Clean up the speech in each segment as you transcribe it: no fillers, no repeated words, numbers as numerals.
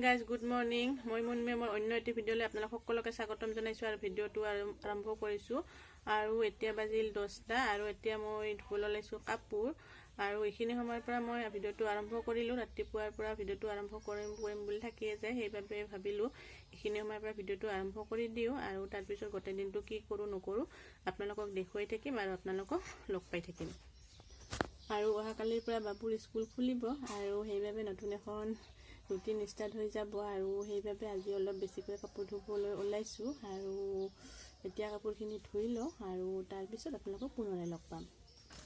Guys good morning মই মোৰ অন্য এটি ভিডিঅ'লৈ আপোনালোক সকলোকে স্বাগতম জনাইছোঁ আৰু ভিডিঅ'টো আৰম্ভ কৰিছোঁ আৰু এতিয়া বাজিল 10টা আৰু এতিয়া মই ধুবলৈ লৈছোঁ কাপোৰ আৰু এইখিনি সময়ৰ পৰা মই ভিডিঅ'টো আৰম্ভ কৰিলোঁ ৰাতিপুৱাৰ পৰা ভিডিঅ'টো আৰম্ভ কৰিম বুলি থাকিয়ে যায় সেইবাবে ভাবিলোঁ এইখিনি সময়ৰ পৰা ভিডিঅ'টো আৰম্ভ কৰি দিওঁ আৰু তাৰ পিছত গোটেই দিনটো কি কৰোঁ নকৰোঁ আপোনালোকক দেখুৱাই থাকিম আৰু আপোনালোকক লগ পাই থাকিম আৰু অহাকালিৰ পৰা বাবুৰ স্কুল খুলিব আৰু সেইবাবে নতুন এখন rutin start হৈ যাব আৰু সেইবাবে আজি অলপ বেছিকৈ কাপোৰ ধুবলৈ ওলাইছোঁ আৰু এতিয়া কাপোৰখিনি ধুই লওঁ আৰু তাৰ পিছত আপোনালোকক পুনৰাই লগ পাম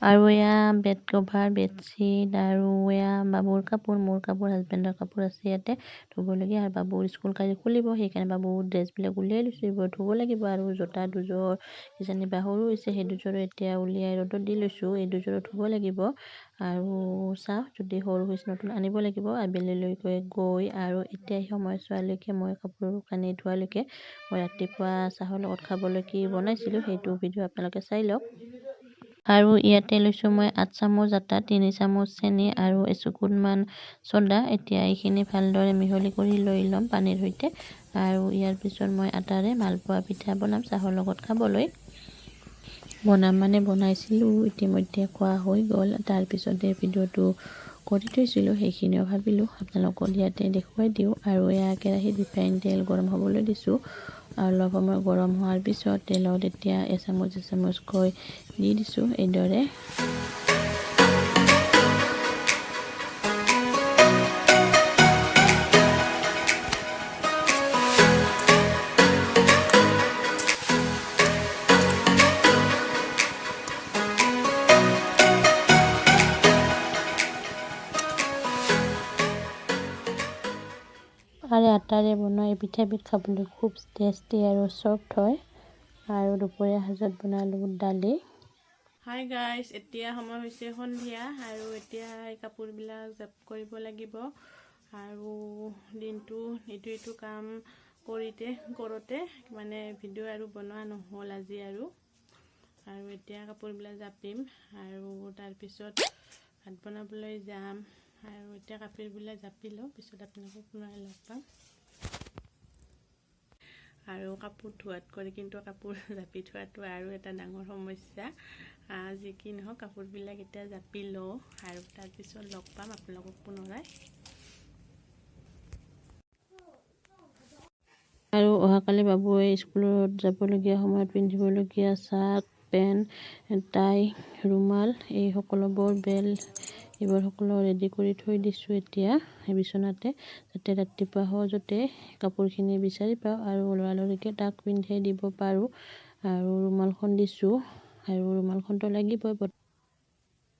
আৰু এয়া বেড কভাৰ বেডশ্বীট আৰু এয়া বাবুৰ কাপোৰ মোৰ কাপোৰ হাজবেণ্ডৰ কাপোৰ আছে ইয়াতে ধুবলগীয়া আৰু বাবুৰ স্কুল কালি খুলিব সেইকাৰণে বাবুৰ ড্ৰেছবিলাক উলিয়াই লৈছোঁ এইবোৰ ধুব লাগিব আৰু জোতা দুযোৰ কিজানি বা সৰু হৈছে সেই দুযোৰো এতিয়া উলিয়াই ৰ'দত দি লৈছোঁ এই দুযোৰো ধুব লাগিব আৰু চাওঁ যদি সৰু হৈছে নতুন আনিব লাগিব আবেলিলৈকে গৈ আৰু এতিয়া সময়ছোৱালৈকে মই কাপোৰ কানি ধোৱালৈকে মই ৰাতিপুৱা চাহৰ লগত খাবলৈ কি বনাইছিলোঁ সেইটো ভিডিঅ' আপোনালোকে চাই লওক আৰু ইয়াতে লৈছোঁ মই 8 চামুচ আটা 3 চামুচ চেনি আৰু এচুকুটমান ছ'ডা এতিয়া এইখিনি ভালদৰে মিহলি কৰি লৈ ল'ম পানীৰ সৈতে আৰু ইয়াৰ পিছত মই আটাৰে মালপোৱা পিঠা বনাম চাহৰ লগত খাবলৈ বনাইছিলোঁ ইতিমধ্যে খোৱা হৈ গ'ল তাৰপিছতে ভিডিঅ'টো কৰি থৈছিলোঁ সেইখিনিও ভাবিলোঁ আপোনালোকক ইয়াতে দেখুৱাই দিওঁ আৰু এয়া কেৰাহীত ৰিফাইন তেল গৰম হ'বলৈ দিছোঁ আৰু অলপ সময় গৰম হোৱাৰ পিছত তেলত এতিয়া এচামুচকৈ দি দিছোঁ এইদৰে আৰু আটাৰে বনোৱা এই পিঠাবিধ খাবলৈ খুব টেষ্টি আৰু চফ্ট হয় আৰু দুপৰীয়া সাজত বনালোঁ দালি হাই গাইজ এতিয়া সময় হৈছে সন্ধিয়া আৰু এতিয়া এই কাপোৰবিলাক জাপ কৰিব লাগিব আৰু দিনটো এইটো কাম কৰোঁতে মানে ভিডিঅ' আৰু বনোৱা নহ'ল আজি আৰু এতিয়া কাপোৰবিলাক জাপিম আৰু তাৰপিছত ভাত বনাবলৈ যাম আৰু এতিয়া কাপোৰবিলাক জাপি লওঁ পিছত আপোনালোকক পুনৰ লগ পাম আৰু কাপোৰ ধোৱাত কৰি কিন্তু কাপোৰ জাপি থোৱাটো আৰু এটা ডাঙৰ সমস্যা যি কি নহওক কাপোৰবিলাক এতিয়া জাপি লওঁ আৰু তাৰপিছত লগ পাম আপোনালোকক পুনৰাই আৰু অহাকালি বাবুৱে স্কুলত যাবলগীয়া সময়ত পিন্ধিবলগীয়া চাৰ্ট পেণ্ট টাই ৰুমাল এই সকলোবোৰ বেল্ট এইবোৰ সকলো ৰেডি কৰি থৈ দিছোঁ এতিয়া বিচনাতে যাতে ৰাতিপুৱা সহজতে কাপোৰখিনি বিচাৰি পাওঁ আৰু লৰালৰিকৈ তাক পিন্ধাই দিব পাৰোঁ আৰু ৰুমালখন দিছোঁ আৰু ৰুমালখনটো লাগিবই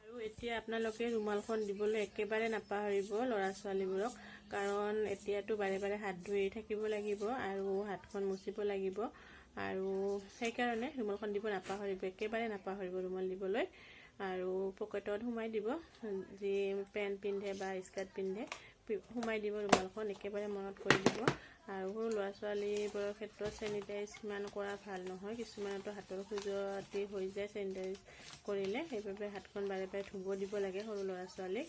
আৰু এতিয়া আপোনালোকে ৰুমালখন দিবলৈ একেবাৰে নাপাহৰিব ল'ৰা ছোৱালীবোৰক কাৰণ এতিয়াতো বাৰে বাৰে হাত ধুই থাকিব লাগিব আৰু হাতখন মুচিব লাগিব আৰু সেইকাৰণে ৰুমালখন দিব নাপাহৰিব একেবাৰে নাপাহৰিব ৰুমাল দিবলৈ আৰু পকেটত সোমাই দিব যি পেণ্ট পিন্ধে বা স্কাৰ্ট পিন্ধে সোমাই দিব ৰুমালখন একেবাৰে মনত কৰি দিব আৰু সৰু ল'ৰা ছোৱালীবোৰৰ ক্ষেত্ৰত চেনিটাইজ সিমান কৰা ভাল নহয় কিছুমানতো হাতৰ খজুৱতি হৈ যায় চেনিটাইজ কৰিলে সেইবাবে হাতখন বাৰে বাৰে ধুব দিব লাগে সৰু ল'ৰা ছোৱালীক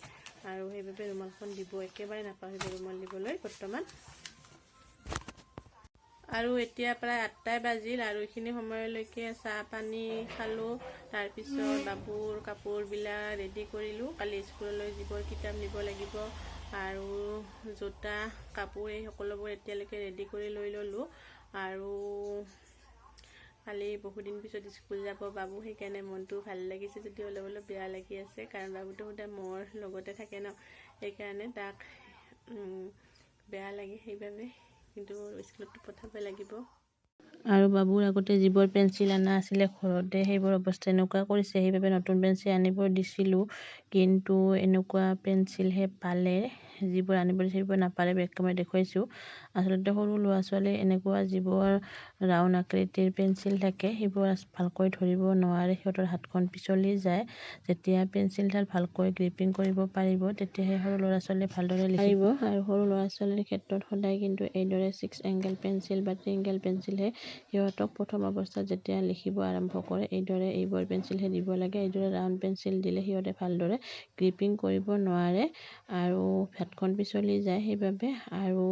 আৰু সেইবাবে ৰুমালখন দিব একেবাৰে নাপাহৰিব ৰুমাল দিবলৈ বৰ্তমান আৰু এতিয়া প্ৰায় 8টাই বাজিল আৰু এইখিনি সময়লৈকে চাহ পানী খালোঁ তাৰপিছত বাবুৰ কাপোৰবিলাক ৰেডি কৰিলোঁ কালি স্কুললৈ যিবোৰ কিতাপ নিব লাগিব আৰু জোতা কাপোৰ এই সকলোবোৰ এতিয়ালৈকে ৰেডি কৰি লৈ ল'লোঁ আৰু কালি বহুদিন পিছত স্কুল যাব বাবু সেইকাৰণে মনটো ভাল লাগিছে যদিও অলপ অলপ বেয়া লাগি আছে কাৰণ বাবুটো সদায় মোৰ লগতে থাকে ন সেইকাৰণে তাক বেয়া লাগে সেইবাবে কিন্তু স্কুলত পঠাব লাগিব আৰু বাবুৰ আগতে যিবোৰ পেঞ্চিল অনা আছিলে ঘৰতে সেইবোৰ অৱস্থা এনেকুৱা কৰিছে সেইবাবে নতুন পেঞ্চিল আনিব দিছিলোঁ কিন্তু এনেকুৱা পেঞ্চিলহে পালে যিবোৰ আনিব দিছে সেইবোৰ নাপালে বেগ মই দেখুৱাইছোঁ আচলতে সৰু ল'ৰা ছোৱালী এনেকুৱা যিবোৰ ৰাউণ্ড আকৃতিৰ পেঞ্চিল থাকে সেইবোৰ ভালকৈ ধৰিব নোৱাৰে সিহঁতৰ হাতখন পিছলি যায় যেতিয়া পেঞ্চিলডাল ভালকৈ গ্ৰিপিং কৰিব পাৰিব তেতিয়াহে সৰু ল'ৰা ছোৱালীয়ে ভালদৰে লিখিব আৰু সৰু ল'ৰা ছোৱালীৰ ক্ষেত্ৰত সদায় কিন্তু এইদৰে 6 এংগেল পেঞ্চিল বা ট্ৰিংগেল পেঞ্চিলহে সিহঁতক প্ৰথম অৱস্থাত যেতিয়া লিখিব আৰম্ভ কৰে এইদৰে এইবোৰ পেঞ্চিলহে দিব লাগে এইদৰে ৰাউণ্ড পেঞ্চিল দিলে সিহঁতে ভালদৰে গ্ৰিপিং কৰিব নোৱাৰে আৰু ভাত হাতখন পিছলি যায় সেইবাবে। আৰু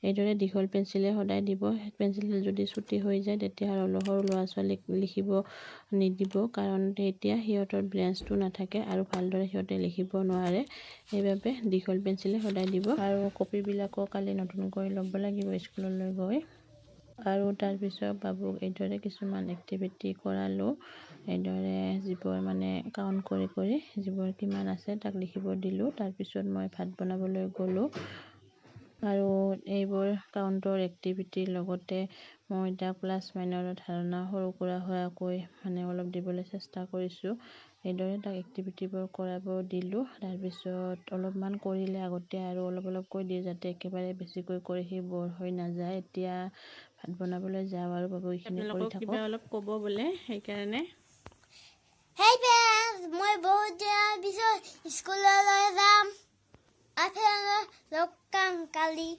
এইদৰে দীঘল পেঞ্চিলে সদায় দিব। পেঞ্চিল যদি চুটি হৈ যায় তেতিয়া সৰু ল'ৰা ছোৱালীক লিখিব নিদিব, কাৰণ তেতিয়া সিহঁতৰ ব্ৰেঞ্চটো নাথাকে আৰু ভালদৰে সিহঁতে লিখিব নোৱাৰে। সেইবাবে দীঘল পেঞ্চিলে সদায় দিব। আৰু কপিবিলাকো কালি নতুনকৈ ল'ব লাগিব স্কুললৈ গৈ। আৰু তাৰপিছত বাবুক এইদৰে কিছুমান এক্টিভিটি কৰালোঁ। এইদৰে যিবোৰ কাউণ্ট কৰি যিবোৰ কিমান আছে তাক লিখিব দিলোঁ। তাৰপিছত মই ভাত বনাবলৈ গ'লোঁ। আৰু এইবোৰ কাউণ্টৰ এক্টিভিটিৰ লগতে মই এতিয়া ক্লাছ 9ৰ ধাৰণা সৰু সুৰাকৈ অলপ দিবলৈ চেষ্টা কৰিছোঁ। এইদৰে তাক এক্টিভিটিবোৰ কৰাব দিলোঁ। তাৰপিছত অলপমান কৰিলে আগতে আৰু অলপ কৈ দিয়ে, যাতে একেবাৰে বেছিকৈ কৰি সি বৰ হৈ নাযায়। এতিয়া ভাত বনাবলৈ যাওঁ আৰু বাবু এইখিনি কৰি থাকক। কিবা অলপ ক'ব বোলে, সেইকাৰণে হেই পেৰেণ্টছ, মই বহুত দিনৰ পিছত স্কুললৈ যাম। আপোনালোক লগ পাম কালি।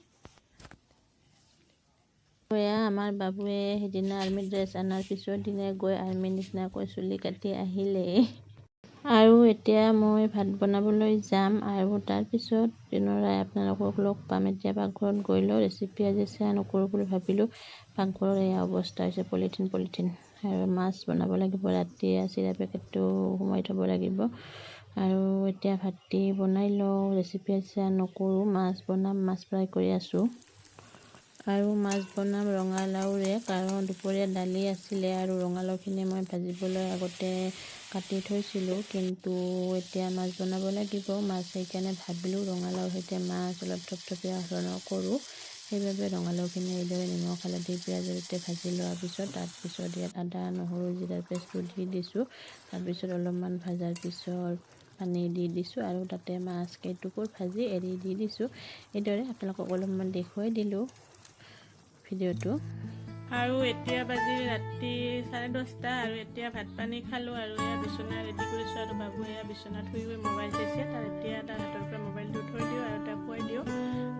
আমাৰ বাবুৱে সিদিনা আৰ্মি ড্ৰেছ অনাৰ পিছৰ দিনা গৈ আৰ্মি নিচিনাকৈ চুলি কাটি আহিলে। আৰু এতিয়া মই ভাত বনাবলৈ যাম আৰু তাৰপিছত পুনৰাই আপোনালোকক লগ পাম। এতিয়া পাকঘৰত গৈ লওঁ। ৰেচিপি আজি শ্বেয়াৰ নকৰোঁ বুলি ভাবিলোঁ। পাকঘৰৰ এয়া অৱস্থা হৈছে, পলিথিন। আৰু মাছ বনাব লাগিব। ৰাতি চিৰা পেকেটটো সোমাই থ'ব লাগিব। আৰু এতিয়া ভাতটি বনাই লওঁ। ৰেচিপি শ্বেয়াৰ নকৰোঁ। মাছ বনাম, মাছ ফ্ৰাই কৰি আছোঁ। আৰু মাছ বনাম ৰঙালাওৰে, কাৰণ দুপৰীয়া দালি আছিলে আৰু ৰঙালাওখিনি মই ভাজিবলৈ আগতে কাটি থৈছিলোঁ। কিন্তু এতিয়া মাছ বনাব লাগিব। মাছ সেইকাৰণে ভাবিলোঁ ৰঙালাওৰ সৈতে মাছ অলপ থপথপীয়া ধৰণৰ কৰোঁ। সেইবাবে ৰঙালাওখিনি এইদৰে নিমখ হালধি পিঁয়াজৰ সৈতে ভাজি লোৱাৰ পিছত তাৰপিছত ইয়াত আদা নহৰু জিৰাৰ পেষ্টটো দি দিছোঁ। তাৰপিছত অলপমান ভাজাৰ পিছত পানী দি দিছোঁ আৰু তাতে মাছ কেইটুকুৰ ভাজি এৰি দি দিছোঁ। এইদৰে আপোনালোকক অলপমান দেখুৱাই দিলোঁ ভিডিঅ'টো। আৰু এতিয়া বাজি ৰাতি 10:30 আৰু এতিয়া ভাত পানী খালোঁ আৰু এয়া বিচনা ৰেডি কৰিছোঁ। আৰু বাবু এয়া বিচনাত শুই মোবাইল চাইছে। এতিয়া তাৰ হাতৰ পৰা মোবাইলটো থৈ দিওঁ আৰু তাক খুৱাই দিওঁ।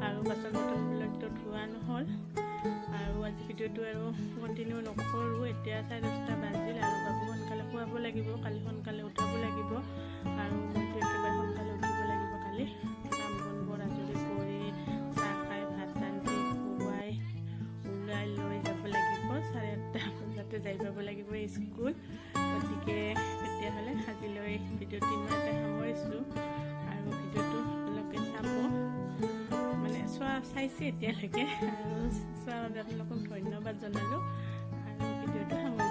আৰু বাচন বৰ্তনবিলাকতো ধোৱা নহ'ল। আৰু আজি ভিডিঅ'টো আৰু কণ্টিনিউ নকৰোঁ। এতিয়া 10:30 বাজিল আৰু বাবু সোনকালে খুৱাব লাগিব, কালি সোনকালে উঠাব লাগিব। আৰু মইতো একেবাৰে সোনকালে উঠিব লাগিব কালি। কাম বনবোৰ আজৰি কৰি চাহ খাই ভাত ৰান্ধি খুৱাই ওলাই লৈ যাব লাগিব। 8:30 বজাতে যাই পাব লাগিব স্কুল। গতিকে তেতিয়াহ'লে আজিলৈ ভিডিঅ'টো ইমানতে সামৰিছোঁ। আৰু ভিডিঅ'টো আপোনালোকে চাব, চাইছে এতিয়ালৈকে, আৰু চোৱাৰ বাবে আপোনালোকক ধন্যবাদ জনালোঁ। আৰু ভিডিঅ'টো সামৰিছোঁ।